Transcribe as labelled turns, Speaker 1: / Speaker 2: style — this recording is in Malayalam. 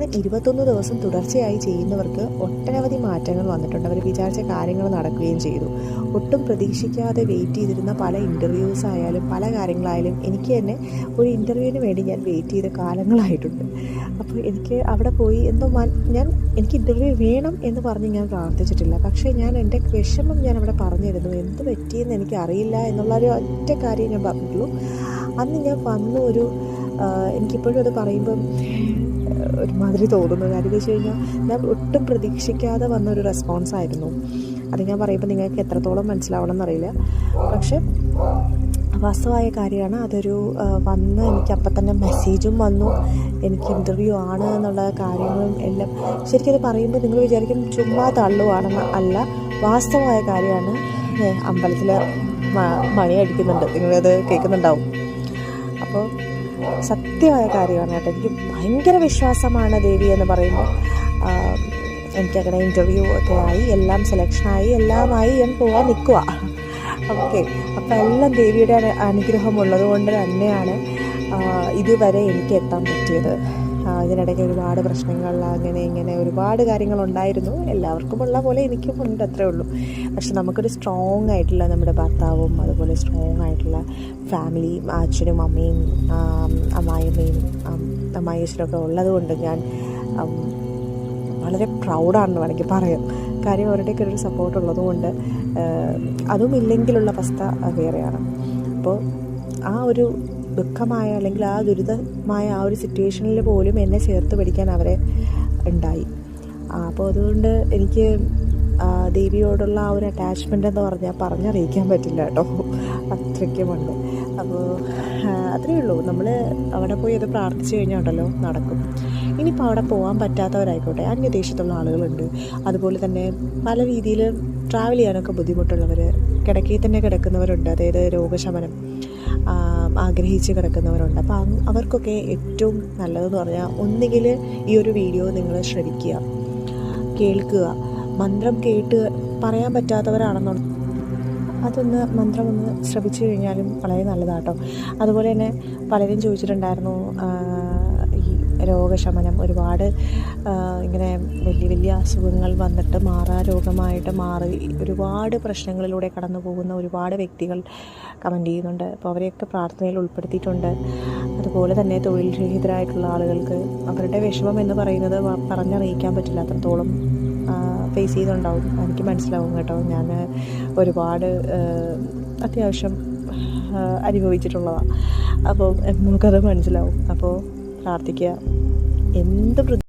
Speaker 1: 21 ദിവസം തുടർച്ചയായി ചെയ്യുന്നവർക്ക് ഒട്ടനവധി മാറ്റങ്ങൾ വന്നിട്ടുണ്ട്. അവർ വിചാരിച്ച കാര്യങ്ങൾ നടക്കുകയും ചെയ്തു. ഒട്ടും പ്രതീക്ഷിക്കാതെ വെയിറ്റ് ചെയ്തിരുന്ന പല ഇൻ്റർവ്യൂസ് ആയാലും പല കാര്യങ്ങളായാലും എനിക്ക് തന്നെ ഒരു ഇൻ്റർവ്യൂവിന് വേണ്ടി ഞാൻ വെയിറ്റ് ചെയ്ത കാലങ്ങളായിട്ടുണ്ട്. അപ്പോൾ എനിക്ക് അവിടെ പോയി എനിക്ക് ഇൻ്റർവ്യൂ വേണം എന്ന് പറഞ്ഞ് ഞാൻ പ്രാർത്ഥിച്ചിട്ടില്ല. പക്ഷേ ഞാൻ എൻ്റെ വിഷമം ഞാൻ അവിടെ പറഞ്ഞിരുന്നു. എന്ത് പറ്റിയെന്ന് എനിക്കറിയില്ല എന്നുള്ളൊരു ഒറ്റ കാര്യം ഞാൻ പറഞ്ഞിട്ടുള്ളൂ. അന്ന് ഞാൻ വന്നു എനിക്കിപ്പോഴും അത് പറയുമ്പം ഒരുമാതിരി തോന്നുന്നു. കാര്യം എന്ന് വെച്ച് കഴിഞ്ഞാൽ ഞാൻ ഒട്ടും പ്രതീക്ഷിക്കാതെ വന്നൊരു റെസ്പോൺസായിരുന്നു. അത് ഞാൻ പറയുമ്പോൾ നിങ്ങൾക്ക് എത്രത്തോളം മനസ്സിലാവണം എന്നറിയില്ല. പക്ഷെ വാസ്തവമായ കാര്യമാണ്. വന്ന് എനിക്കപ്പം തന്നെ മെസ്സേജും വന്നു, എനിക്ക് ഇൻ്റർവ്യൂ ആണ് എന്നുള്ള കാര്യങ്ങളും എല്ലാം. ശരിക്കും അത് പറയുമ്പോൾ നിങ്ങൾ വിചാരിക്കും ചുമ്മാ തള്ളുവാണെന്ന്. അല്ല, വാസ്തവമായ കാര്യമാണ്. അമ്പലത്തിൽ മണി അടിക്കുന്നുണ്ട്, നിങ്ങളത് കേൾക്കുന്നുണ്ടാവും. അപ്പോൾ സത്യമായ കാര്യമാണ് കേട്ടോ. എനിക്ക് ഭയങ്കര വിശ്വാസമാണ് ദേവി എന്ന് പറയുമ്പോൾ. എനിക്കങ്ങനെ ഇൻ്റർവ്യൂ ഒക്കെ ആയി, എല്ലാം സെലക്ഷനായി, എല്ലാമായി ഞാൻ പോകാൻ നിൽക്കുക. ഓക്കെ, അപ്പോൾ എല്ലാം ദേവിയുടെ അനുഗ്രഹം ഉള്ളത് കൊണ്ട് തന്നെയാണ് ഇതുവരെ എനിക്ക് എത്താൻ പറ്റിയത്. ഇതിനിടയ്ക്ക് ഒരുപാട് പ്രശ്നങ്ങൾ ഇങ്ങനെ ഒരുപാട് കാര്യങ്ങളുണ്ടായിരുന്നു. എല്ലാവർക്കും ഉള്ള പോലെ എനിക്കും ഉണ്ട്, അത്രേ ഉള്ളൂ. പക്ഷെ നമുക്കൊരു സ്ട്രോങ് ആയിട്ടുള്ള നമ്മുടെ ഭർത്താവും അതുപോലെ സ്ട്രോങ് ആയിട്ടുള്ള ഫാമിലി, അച്ഛനും അമ്മയും അമ്മായിയമ്മയും അമ്മായിയച്ഛനൊക്കെ ഉള്ളത് കൊണ്ട് ഞാൻ വളരെ പ്രൗഡാണെന്ന് വേണമെങ്കിൽ പറയാം. കാര്യം അവരുടെയൊക്കെ ഒരു സപ്പോർട്ട് ഉള്ളതുകൊണ്ട്. അതും ഇല്ലെങ്കിലുള്ള അവസ്ഥ വേറെയാണ്. അപ്പോൾ ആ ഒരു ദുഃഖമായ അല്ലെങ്കിൽ ആ ദുരിതമായ ആ ഒരു സിറ്റുവേഷനിൽ പോലും എന്നെ ചേർത്ത് പിടിക്കാൻ അവരെ ഉണ്ടായി. അപ്പോൾ അതുകൊണ്ട് എനിക്ക് ദേവിയോടുള്ള ആ ഒരു അറ്റാച്ച്മെൻ്റ് എന്ന് പറഞ്ഞറിയിക്കാൻ പറ്റില്ല കേട്ടോ, അത്രയ്ക്കുമുണ്ട്. അപ്പോൾ അത്രയേ ഉള്ളൂ. നമ്മൾ അവിടെ പോയി അത് പ്രാർത്ഥിച്ചു കഴിഞ്ഞാൽ ഉണ്ടല്ലോ നടക്കും. ഇനിയിപ്പോൾ അവിടെ പോകാൻ പറ്റാത്തവരായിക്കോട്ടെ, അന്യദേശത്തുള്ള ആളുകളുണ്ട്, അതുപോലെ തന്നെ പല രീതിയിൽ ട്രാവൽ ചെയ്യാനൊക്കെ ബുദ്ധിമുട്ടുള്ളവർ, കിടക്കയിൽ തന്നെ കിടക്കുന്നവരുണ്ട്, അതായത് രോഗശമനം ആഗ്രഹിച്ച് കിടക്കുന്നവരുണ്ട്. അപ്പോൾ അവർക്കൊക്കെ ഏറ്റവും നല്ലതെന്ന് പറഞ്ഞാൽ ഒന്നുകിൽ ഈ ഒരു വീഡിയോ നിങ്ങൾ ശ്രവിക്കുക, കേൾക്കുക. മന്ത്രം കേട്ട് പറയാൻ പറ്റാത്തവരാണെന്നുണ്ടെങ്കിൽ മന്ത്രം ഒന്ന് ശ്രവിച്ചു കഴിഞ്ഞാലും വളരെ നല്ലതാട്ടോ. അതുപോലെ തന്നെ പലരും ചോദിച്ചിട്ടുണ്ടായിരുന്നു ഈ രോഗശമനം, ഒരുപാട് ഇങ്ങനെ വലിയ അസുഖങ്ങൾ വന്നിട്ട് രോഗമായിട്ട് മാറി ഒരുപാട് പ്രശ്നങ്ങളിലൂടെ കടന്നു പോകുന്ന ഒരുപാട് വ്യക്തികൾ കമൻറ്റ് ചെയ്യുന്നുണ്ട്. അപ്പോൾ അവരെയൊക്കെ പ്രാർത്ഥനയിൽ ഉൾപ്പെടുത്തിയിട്ടുണ്ട്. അതുപോലെ തന്നെ തൊഴിൽ രഹിതരായിട്ടുള്ള ആളുകൾക്ക് അവരുടെ വിഷമം എന്ന് പറയുന്നത് പറഞ്ഞറിയിക്കാൻ പറ്റില്ല, അത്രത്തോളം ഫേസ് ചെയ്തുണ്ടാവും. എനിക്ക് മനസ്സിലാവും കേട്ടോ. ഞാൻ ഒരുപാട് അത്യാവശ്യം അനുഭവിച്ചിട്ടുള്ളതാണ്. അപ്പോൾ നമുക്കത് മനസ്സിലാവും. അപ്പോൾ പ്രാർത്ഥിക്കുക. എന്ത്